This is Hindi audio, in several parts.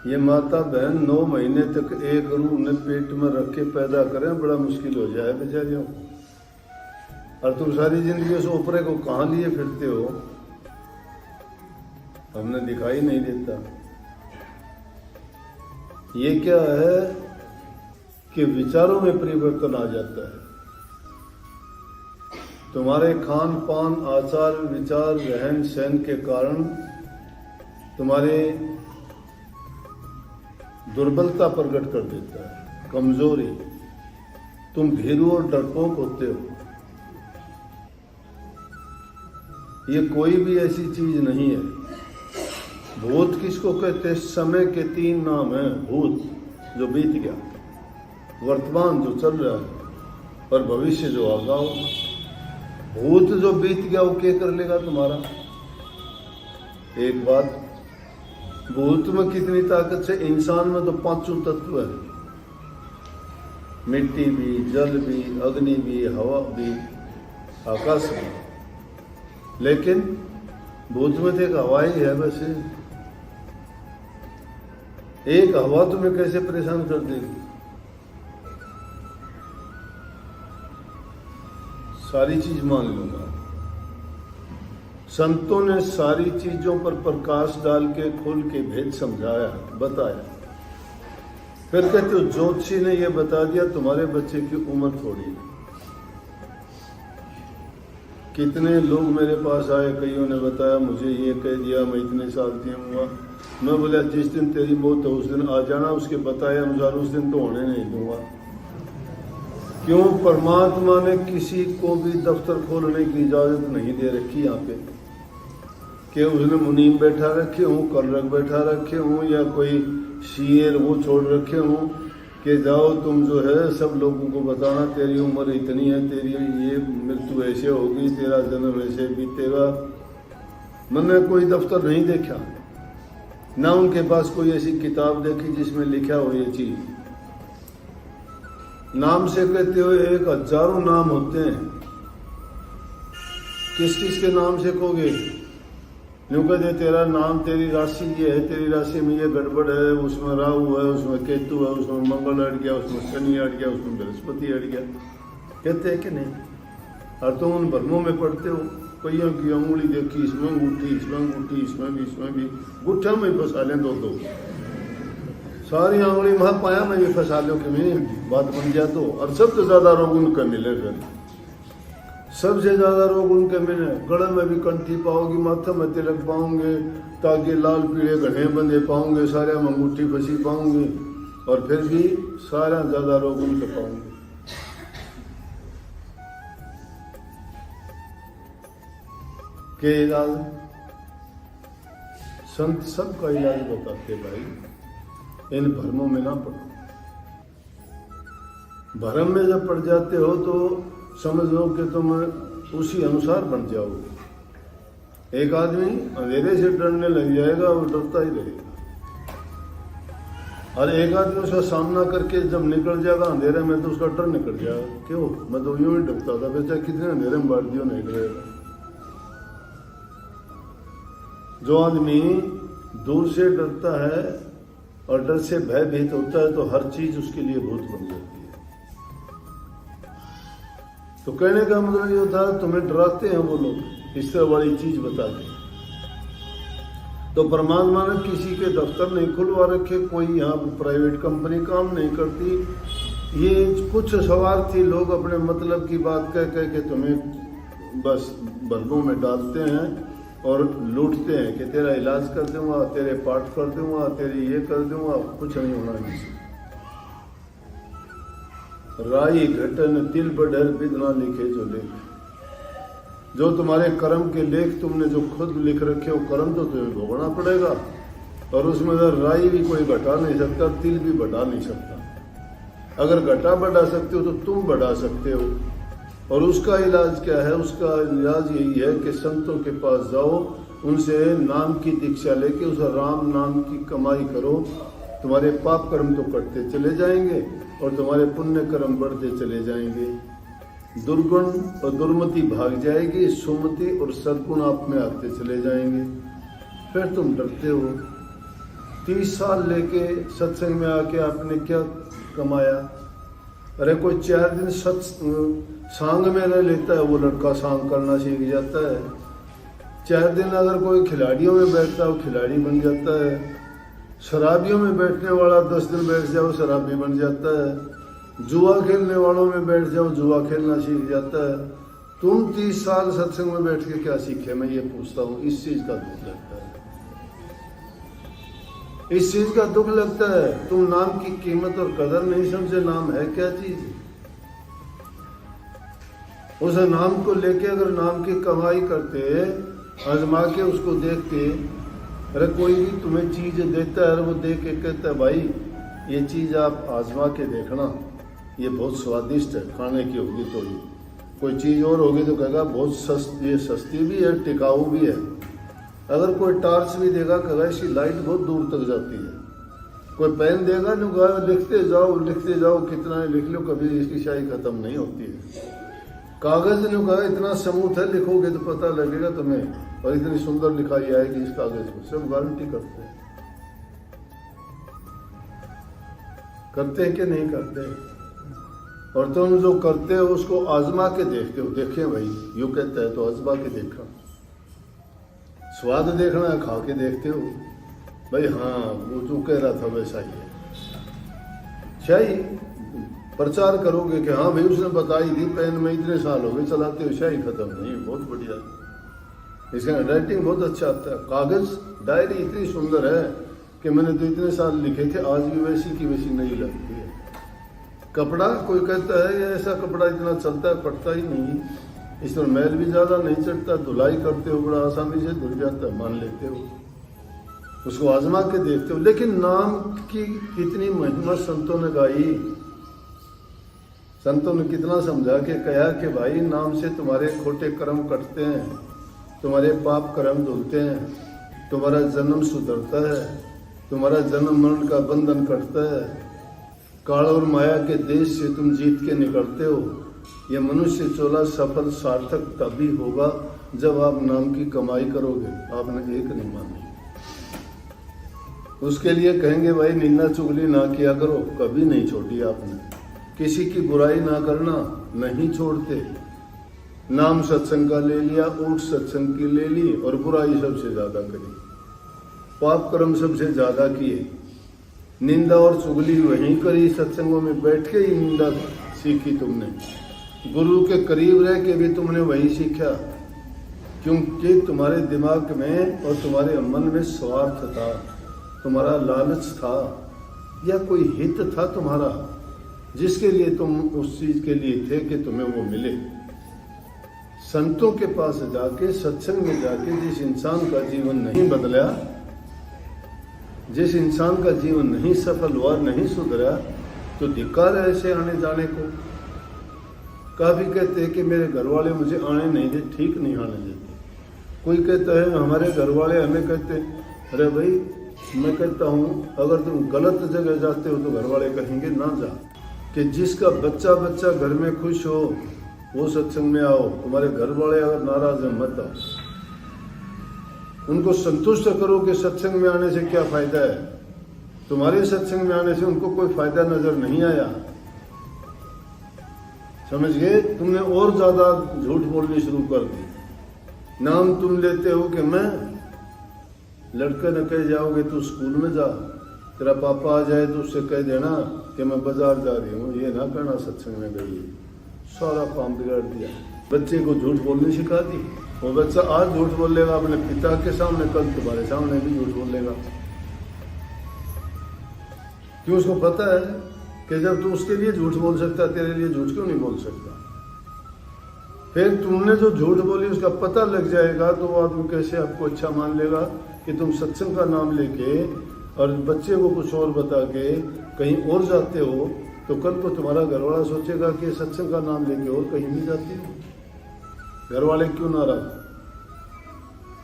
ये माता बहन 9 महीने तक एक रूह ने पेट में रख के पैदा करें, बड़ा मुश्किल हो जाए बेचारियों। और तुम सारी जिंदगी उस ऊपरे को कहाँ लिए फिरते हो, हमने दिखाई नहीं देता। ये क्या है कि विचारों में परिवर्तन आ जाता है। तुम्हारे खान पान, आचार विचार, रहन सहन के कारण तुम्हारे दुर्बलता प्रकट कर देता है, कमजोरी। तुम भीरू और डरपोक होते हो। ये कोई भी ऐसी चीज नहीं है। भूत किसको कहते हैं? समय के 3 नाम हैं। भूत जो बीत गया, वर्तमान जो चल रहा है, और भविष्य जो आगा हो। भूत जो बीत गया वो क्या कर लेगा तुम्हारा? एक बात, भूत में कितनी ताकत से, इंसान में तो 5 तत्व है, मिट्टी भी, जल भी, अग्नि भी, हवा भी, आकाश भी। लेकिन भूत में तो एक हवा ही है। वैसे एक हवा तुम्हें कैसे परेशान कर देगी? सारी चीज मान लूंगा। संतों ने सारी चीजों पर प्रकाश डाल के खुल के भेद समझाया, बताया। फिर कहते हो ज्योतिषी ने यह बता दिया तुम्हारे बच्चे की उम्र थोड़ी है। कितने लोग मेरे पास आए, कईयों ने बताया मुझे ये कह दिया मैं इतने साल की हुआ। मैं बोला जिस दिन तेरी मौत हो उस दिन आ जाना, उसके बताए अनुसार उस दिन तो होने नहीं दूंगा। क्यों? परमात्मा ने किसी को भी दफ्तर खोलने की इजाजत नहीं दे रखी यहाँ पे, कि उसने मुनीम बैठा रखे हूँ, कलरक बैठा रखे हूँ, या कोई शेर वो छोड़ रखे हूँ कि जाओ तुम जो है सब लोगों को बताना तेरी उम्र इतनी है, तेरी ये मृत्यु ऐसे होगी, तेरा जन्म ऐसे बीतेगा। मैंने कोई दफ्तर नहीं देखा, ना उनके पास कोई ऐसी किताब देखी जिसमें लिखा हो ये चीज। नाम से कहते हुए 1000 नाम होते हैं। किस किस के नाम से कहोगे? यूं कहते तेरा नाम, तेरी राशि ये है, तेरी राशि में ये गड़बड़ है, उसमें राहु है, उसमें केतु है, उसमें मंगल अट गया, उसमें शनि अट गया, उसमें बृहस्पति अट गया। कहते हैं कि नहीं? और तुम उन भ्रमों में पढ़ते हो। कईयों की अंगुली देखी, इसमें अंगूठी, इसमें अंगूठी, इसमें भी गुट्ठा में फंसा लें दो सारी आंगुली वहां पाया में भी फंसा लो कि मैं बात बन गया तो। और सबसे ज्यादा रोग उनका मिले, फिर सबसे ज्यादा रोग उनके मिले। गले में भी कंठी पाओगी, माथे में तिलक पाओगे, ताकि लाल पीले घने बंधे पाओगे, सारे में अंगूठी फंसी पाओगे, और फिर भी सारा ज्यादा रोग उनके पाओगे। के इलाज संत सबका इलाज बताते भाई, इन भ्रमों में ना पड़ो। भ्रम में जब पड़ जाते हो तो समझ लो कि तुम उसी अनुसार बन जाओगे। एक आदमी अंधेरे से डरने लग जाएगा, वो डरता ही रहेगा। और एक आदमी उसका सामना करके जब निकल जाएगा अंधेरे में तो उसका डर निकल जाएगा। क्यों? मैं तो यूं ही डरता था, बेचा कितने अंधेरे में बांट दियो नहीं डरेगा। जो आदमी दूर से डरता है और डर से भयभीत होता है तो हर चीज उसके लिए भूत बन जाती है। तो कहने का मतलब ये होता है तुम्हें डराते हैं वो लोग, इस तरह वाली चीज बताते हैं। तो परमात्मा ने किसी के दफ्तर नहीं खुलवा रखे, कोई यहाँ प्राइवेट कंपनी काम नहीं करती। ये कुछ स्वार्थी लोग अपने मतलब की बात कह कह के तुम्हें बस बल्बों में डालते हैं और लूटते हैं कि तेरा इलाज कर दूंगा, तेरे पाठ कर दूंगा, तेरी ये कर दूंगा। कुछ नहीं होना नहीं। राई घटन तिल बढ़र बिदना लिखे जो लेख, जो तुम्हारे कर्म के लेख तुमने जो खुद लिख रखे हो, कर्म तो तुम्हें भोगना पड़ेगा। और उसमें अगर राई भी कोई घटा नहीं सकता, तिल भी बढ़ा नहीं सकता। अगर घटा बढ़ा सकते हो तो तुम बढ़ा सकते हो। और उसका इलाज क्या है? उसका इलाज यही है कि संतों के पास जाओ, उनसे नाम की दीक्षा लेके उस राम नाम की कमाई करो। तुम्हारे पाप कर्म तो कटते चले जाएंगे और तुम्हारे पुण्य कर्म बढ़ते चले जाएंगे। दुर्गुण और दुर्मति भाग जाएगी, सुमति और सद्गुण आप में आते चले जाएंगे। फिर तुम डरते हो 30 साल लेके सत्संग में आके आपने क्या कमाया? अरे कोई 4 दिन सांग में रह लेता है, वो लड़का सांग करना सीख जाता है। 4 दिन अगर कोई खिलाड़ियों में बैठता है, वो खिलाड़ी बन जाता है। शराबियों में बैठने वाला 10 दिन बैठ जाओ, शराबी बन जाता है। जुआ खेलने वालों में बैठ जाओ, जुआ खेलना सीख जाता है। तुम 30 साल सत्संग में बैठ के क्या सीखे? मैं ये पूछता हूँ। इस चीज का दुख लगता है, इस चीज का दुख लगता है। तुम नाम की कीमत और कदर नहीं समझे। नाम है क्या चीज? उस नाम को लेके अगर नाम की कमाई करते, आजमा के उसको देखते, अरे कोई भी तुम्हें चीज देता है, वो देख के कहता है भाई ये चीज आप आजमा के देखना, ये बहुत स्वादिष्ट है, खाने की होगी तो ये। कोई चीज और होगी तो कहेगा बहुत सस्ती, ये सस्ती भी है, टिकाऊ भी है। अगर कोई टार्च भी देगा, कहेगा इसकी लाइट बहुत दूर तक जाती है। कोई पेन देगा, नुगा लिखते जाओ, कितना लिख लो, कभी इसकी शाही खत्म नहीं होती है। कागज ने कहा इतना समूथ है, लिखोगे तो पता लगेगा तुम्हें, और इतनी सुंदर लिखाई आएगी इस कागज में। सब गारंटी करते हैं कि नहीं करते? और तुम जो करते हो उसको आजमा के देखते हो। देखिए भाई, यूं कहता है तो आजमा के देखा। स्वाद देखना है, खा के देखते हो भाई, हाँ वो जो कह रहा था वैसा ही है। शाही प्रचार करोगे कि हाँ भाई उसने बताई थी, पेन में इतने साल हो गए चलाते हो, शाही खत्म नहीं, बहुत बढ़िया, इसका राइटिंग बहुत अच्छा आता है। कागज डायरी इतनी सुंदर है कि मैंने तो इतने साल लिखे थे, आज भी वैसी की वैसी नहीं लगती है। कपड़ा, कोई कहता है ये ऐसा कपड़ा इतना चलता है, पड़ता ही नहीं, इसमें मैल भी ज्यादा नहीं चढ़ता, धुलाई करते हो बड़ा आसानी से धुल जाता है, मान लेते हो, उसको आजमा के देखते हो। लेकिन नाम की कितनी महिमा संतों ने गाई, संतों ने कितना समझा के कहा कि भाई नाम से तुम्हारे खोटे कर्म कटते हैं, तुम्हारे पाप कर्म धुलते हैं, तुम्हारा जन्म सुधरता है, तुम्हारा जन्म मरण का बंधन कटता है, काल और माया के देश से तुम जीत के निकलते हो। ये मनुष्य चोला सफल सार्थक तभी होगा जब आप नाम की कमाई करोगे। आपने एक नहीं मानी, उसके लिए कहेंगे भाई निंदा चुगली ना किया करो, कभी नहीं छोड़ी आपने। किसी की बुराई ना करना, नहीं छोड़ते। नाम सत्संग का ले लिया, ऊट सत्संग की ले ली, और बुराई सबसे ज्यादा करी, पाप कर्म सबसे ज्यादा किए, निंदा और चुगली वहीं करी। सत्संगों में बैठ के ही निंदा सीखी तुमने, गुरु के करीब रह के भी तुमने वही सीखा, क्योंकि तुम्हारे दिमाग में और तुम्हारे मन में स्वार्थ था, तुम्हारा लालच था, या कोई हित था तुम्हारा, जिसके लिए तुम उस चीज के लिए थे कि तुम्हें वो मिले। संतों के पास जाके, सत्संग में जाके जिस इंसान का जीवन नहीं बदला, जिस इंसान का जीवन नहीं सफल हुआ, नहीं सुधरा, तो धिक्कार है ऐसे आने जाने को। काफी कहते हैं कि मेरे घर वाले मुझे आने नहीं देते, ठीक नहीं आने देते। कोई कहता है हमारे घर वाले हमें कहते, अरे भाई मैं कहता हूँ अगर तुम गलत जगह जाते हो तो घर वाले कहेंगे ना जा। कि जिसका बच्चा घर में खुश हो वो सत्संग में आओ, तुम्हारे घर वाले अगर नाराज हैं मत आओ। उनको संतुष्ट करो कि सत्संग में आने से क्या फायदा है। तुम्हारे सत्संग में आने से उनको कोई फायदा नजर नहीं आया, समझ गए? तुमने और ज्यादा झूठ बोलनी शुरू कर दी। नाम तुम लेते हो कि मैं, लड़के न कह जाओगे तू स्कूल में जा, तेरा पापा आ जाए तो उससे कह देना कि मैं बाजार जा रही हूँ, ये ना कहना सत्संग में गई। सारा काम बिगाड़ दिया, बच्चे को झूठ बोलनी सिखा दी। वो बच्चा आज झूठ बोलेगा अपने पिता के सामने, कल तुम्हारे सामने भी झूठ बोलेगा। क्यों? उसको पता है कि जब तू उसके लिए झूठ बोल सकता, तेरे लिए झूठ क्यों नहीं बोल सकता। फिर तुमने जो झूठ बोली उसका पता लग जाएगा तो वो आदमी कैसे आपको अच्छा मान लेगा कि तुम सत्संग का नाम लेके और बच्चे को कुछ और बता के कहीं और जाते हो, तो कल को तुम्हारा घरवाला सोचेगा कि सत्संग का नाम लेके और कहीं नहीं जाती हो। घर वाले क्यों नाराज?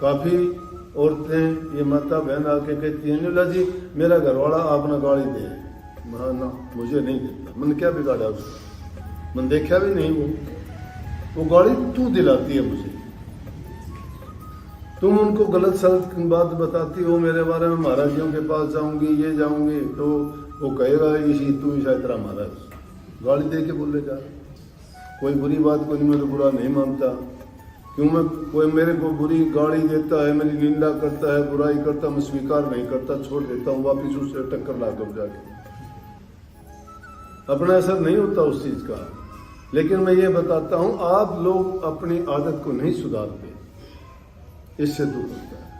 काफी औरतें, ये माता बहन आके कहती है नीला जी मेरा घरवाला आपने गाली दे, ना मुझे नहीं देता। मैंने क्या बिगाड़ा उसको, मैंने देखा भी नहीं, वो गाली तू दिलाती है मुझे। तुम उनको गलत सलत बात बताती हो मेरे बारे में, महाराजियों के पास जाऊंगी, ये जाऊंगी, तो वो कहेगा इसी तू ही शायद महाराज गाली दे के बोलेगा। कोई बुरी बात को मैं तो बुरा नहीं मानता, क्यों मैं कोई मेरे को बुरी गाली देता है, मेरी निंदा करता है, बुराई करता, मैं स्वीकार नहीं करता, छोड़ देता हूँ, वापिस उससे टक्कर लाता हूँ जाके, अपना असर नहीं होता उस चीज का। लेकिन मैं ये बताता हूं आप लोग अपनी आदत को नहीं सुधारते, इससे दुख होता है।